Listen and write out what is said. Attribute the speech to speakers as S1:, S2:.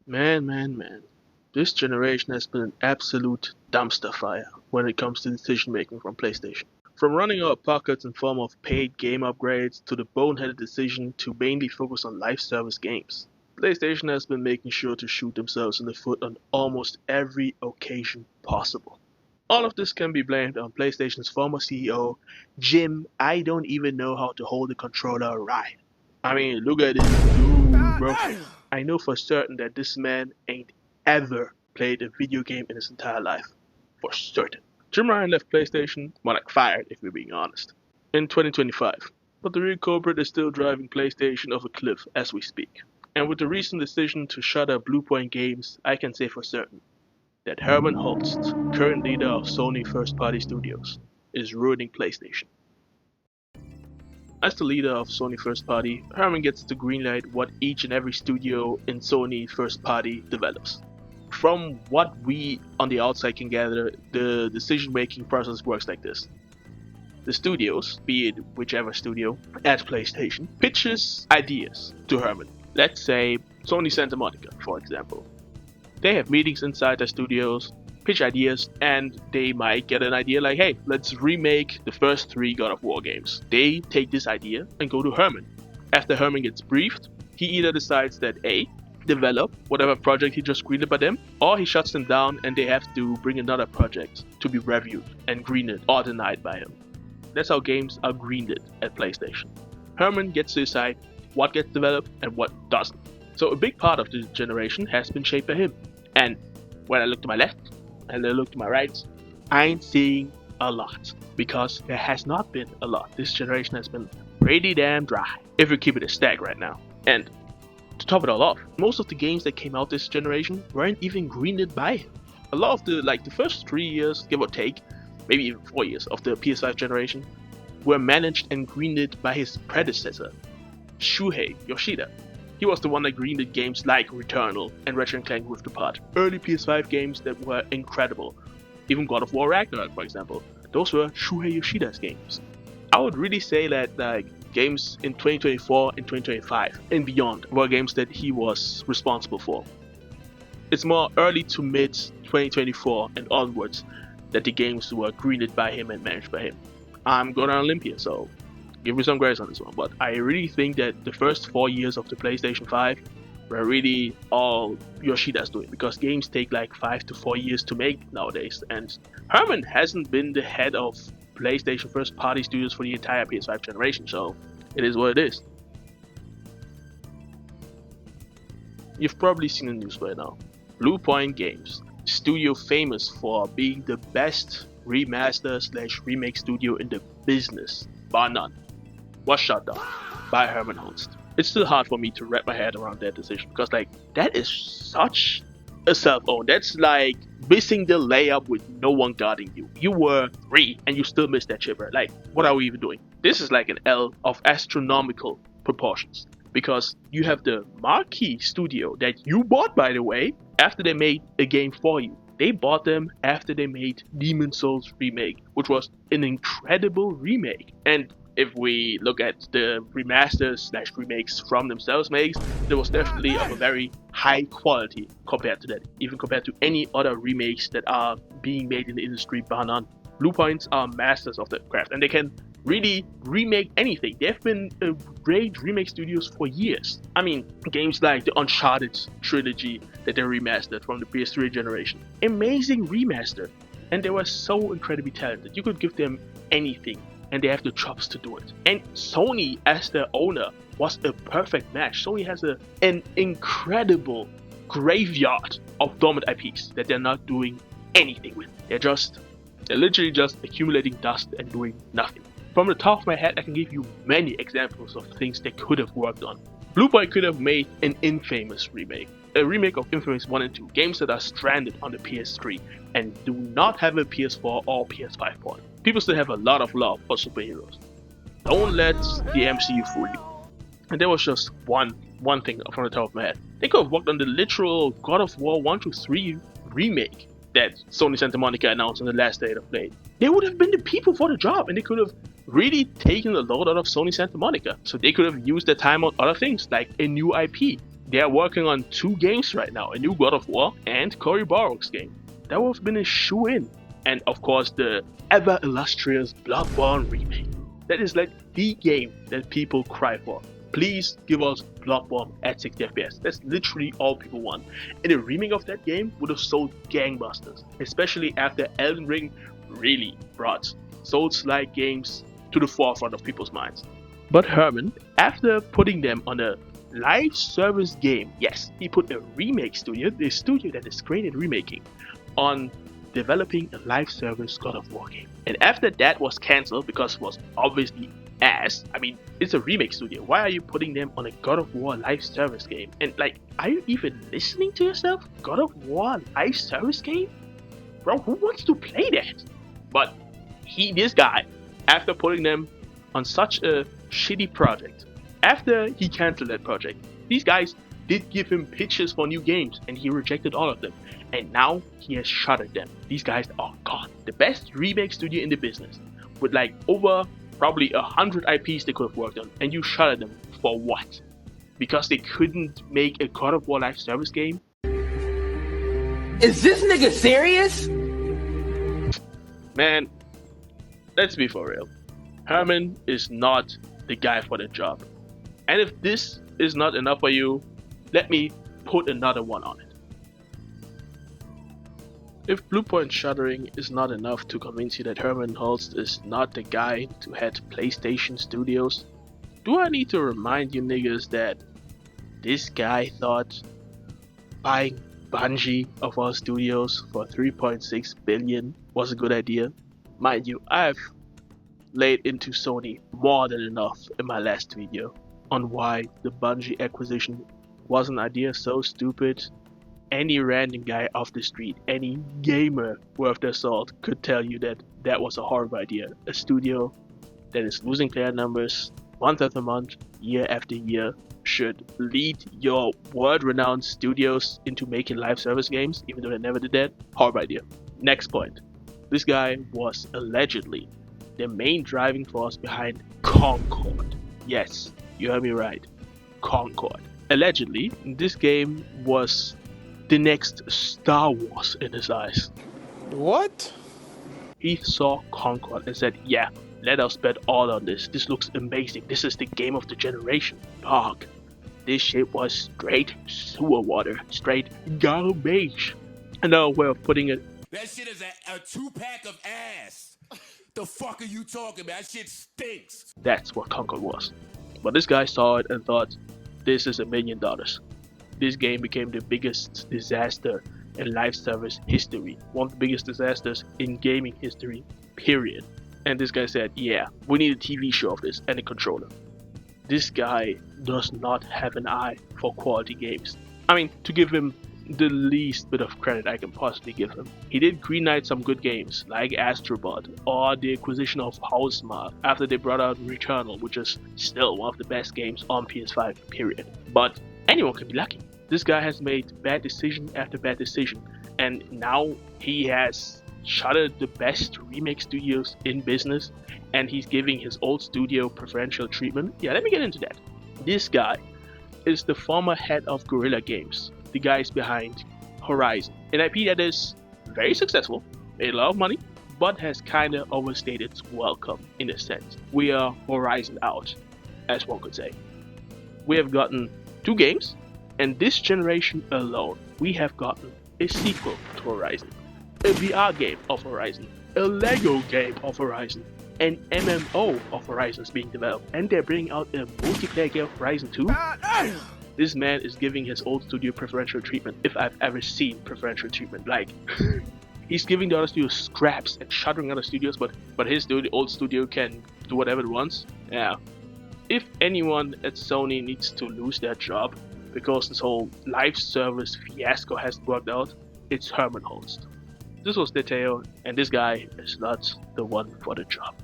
S1: Man. This generation has been an absolute dumpster fire when it comes to decision making from PlayStation. From running out of pockets in form of paid game upgrades to the boneheaded decision to mainly focus on live service games. PlayStation has been making sure to shoot themselves in the foot on almost every occasion possible. All of this can be blamed on PlayStation's former CEO, Jim. I don't even know how to hold a controller right. I mean, look at this dude, bro. I know for certain that this man ain't ever played a video game in his entire life. For certain. Jim Ryan left PlayStation, more like fired if we're being honest, in 2025. But the real culprit is still driving PlayStation off a cliff as we speak. And with the recent decision to shutter Bluepoint Games, I can say for certain that Hermen Hulst, current leader of Sony first party studios, is ruining PlayStation. As the leader of Sony first party, Hermen gets to greenlight what each and every studio in Sony first party develops. From what we on the outside can gather, the decision making process works like this. The studios, be it whichever studio at PlayStation, pitches ideas to Hermen. Let's say Sony Santa Monica, for example. They have meetings inside their studios, pitch ideas, and they might get an idea like, hey, let's remake the first 3 God of War games. They take this idea and go to Hermen. After Hermen gets briefed, he either decides that A, develop whatever project he just greenlit by them, or he shuts them down and they have to bring another project to be reviewed and greenlit or denied by him. That's how games are greenlit at PlayStation. Hermen gets to decide what gets developed and what doesn't. So a big part of the generation has been shaped by him. And when I look to my left and I look to my right, I ain't seeing a lot. Because there has not been a lot. This generation has been pretty damn dry, if we keep it a stack right now. And to top it all off, most of the games that came out this generation weren't even greenlit by him. A lot of the first 3 years, give or take, maybe even 4 years of the PS5 generation, were managed and greenlit by his predecessor, Shuhei Yoshida. He was the one that greenlit games like Returnal and Ratchet & Clank Rift Apart, early PS5 games that were incredible. Even God of War Ragnarok, for example. Those were Shuhei Yoshida's games. I would really say that games in 2024 and 2025 and beyond were games that he was responsible for. It's more early to mid 2024 and onwards that the games were greenlit by him and managed by him. I'm going on Olympia, so give me some grace on this one, but I really think that the first 4 years of the PlayStation 5 were really all Yoshida's doing, because games take like 5 to 4 years to make nowadays, and Hermen hasn't been the head of PlayStation first party studios for the entire PS5 generation, so it is what it is. You've probably seen the news by now. Bluepoint Games, studio famous for being the best remaster/remake studio in the business, bar none, was shut down by Hermen Hulst. It's still hard for me to wrap my head around that decision, because that is such a self-own. That's like missing the layup with no one guarding you. You were 3 and you still missed that shit, bro. Like, what are we even doing? This is like an L of astronomical proportions, because you have the marquee studio that you bought, by the way, after they made a game for you. They bought them after they made Demon's Souls remake, which was an incredible remake. And if we look at the remasters/remakes from themselves makes, it was definitely of a very high quality compared to that, even compared to any other remakes that are being made in the industry, bar none. Bluepoints are masters of the craft, and they can really remake anything. They've been great remake studios for years. I mean, games like the Uncharted trilogy that they remastered from the PS3 generation. Amazing remaster. And they were so incredibly talented. You could give them anything, and they have the chops to do it. And Sony, as their owner, was a perfect match. Sony has an incredible graveyard of dormant IPs that they're not doing anything with. They're literally just accumulating dust and doing nothing. From the top of my head, I can give you many examples of things they could have worked on. Bluepoint could have made an Infamous remake. A remake of Infamous 1 and 2, games that are stranded on the PS3 and do not have a PS4 or PS5 port. People still have a lot of love for superheroes. Don't let the MCU fool you. And there was just one thing from the top of my head. They could have worked on the literal God of War 1 to 3 remake that Sony Santa Monica announced on the last State of Play. They would have been the people for the job, and they could have really taken the load out of Sony Santa Monica. So they could have used their time on other things, like a new IP. They are working on 2 games right now, a new God of War and Cory Barlog's game. That would have been a shoe-in. And of course the ever illustrious Bloodborne remake. That is like the game that people cry for. Please give us Bloodborne at 60 FPS. That's literally all people want. And a remake of that game would have sold gangbusters, especially after Elden Ring really brought Souls-like games to the forefront of people's minds. But Hermen, after putting them on a live service game, yes, he put a remake studio, the studio that is great at remaking, on developing a live service God of War game. And after that was cancelled because it was obviously ass, I mean, it's a remake studio. Why are you putting them on a God of War live service game? And like, are you even listening to yourself? God of War live service game? Bro, who wants to play that? But this guy, after putting them on such a shitty project, after he cancelled that project, these guys did give him pitches for new games and he rejected all of them. And now he has shuttered them. These guys are gone. The best remake studio in the business, with like over probably 100 IPs they could have worked on, and you shuttered them for what? Because they couldn't make a God of War live service game?
S2: Is this nigga serious?
S1: Man, let's be for real. Hermen is not the guy for the job. And if this is not enough for you, let me put another one on it. If Bluepoint shuttering is not enough to convince you that Hermen Hulst is not the guy to head PlayStation Studios, do I need to remind you niggas that this guy thought buying Bungie of all studios for 3.6 billion was a good idea? Mind you, I've laid into Sony more than enough in my last video on why the Bungie acquisition was an idea so stupid. Any random guy off the street, any gamer worth their salt could tell you that that was a horrible idea. A studio that is losing player numbers month after month, year after year, should lead your world-renowned studios into making live service games, even though they never did that. Horrible idea. Next point. This guy was allegedly the main driving force behind Concord. Yes, you heard me right. Concord. Allegedly, this game was the next Star Wars in his eyes.
S3: What?
S1: He saw Concord and said, yeah, let us bet all on this. This looks amazing. This is the game of the generation. Dog. This shit was straight sewer water. Straight garbage. Another way of putting it.
S4: That shit is a 2-pack of ass. The fuck are you talking about? That shit stinks.
S1: That's what Concord was. But this guy saw it and thought, this is $1 million. This game became the biggest disaster in live service history. One of the biggest disasters in gaming history, period. And this guy said, yeah, we need a TV show of this and a controller. This guy does not have an eye for quality games. I mean, to give him the least bit of credit I can possibly give him, he did greenlight some good games like Astrobot or the acquisition of Housemarque after they brought out Returnal, which is still one of the best games on PS5, period. But anyone can be lucky. This guy has made bad decision after bad decision, and now he has shuttered the best remake studios in business, and he's giving his old studio preferential treatment. Yeah, let me get into that. This guy is the former head of Guerrilla Games, the guys behind Horizon, an IP that is very successful, made a lot of money, but has kinda overstayed its welcome in a sense. We are Horizon out, as one could say. We have gotten 2 games, and this generation alone, we have gotten a sequel to Horizon, a VR game of Horizon, a Lego game of Horizon, an MMO of Horizon is being developed, and they're bringing out a multiplayer game of Horizon 2. This man is giving his old studio preferential treatment, if I've ever seen preferential treatment. Like, he's giving the other studios scraps and shuttering other studios, but his old studio can do whatever it wants. Yeah. If anyone at Sony needs to lose their job because this whole live service fiasco hasn't worked out, it's Hermen Hulst. This was Deteo, and this guy is not the one for the job.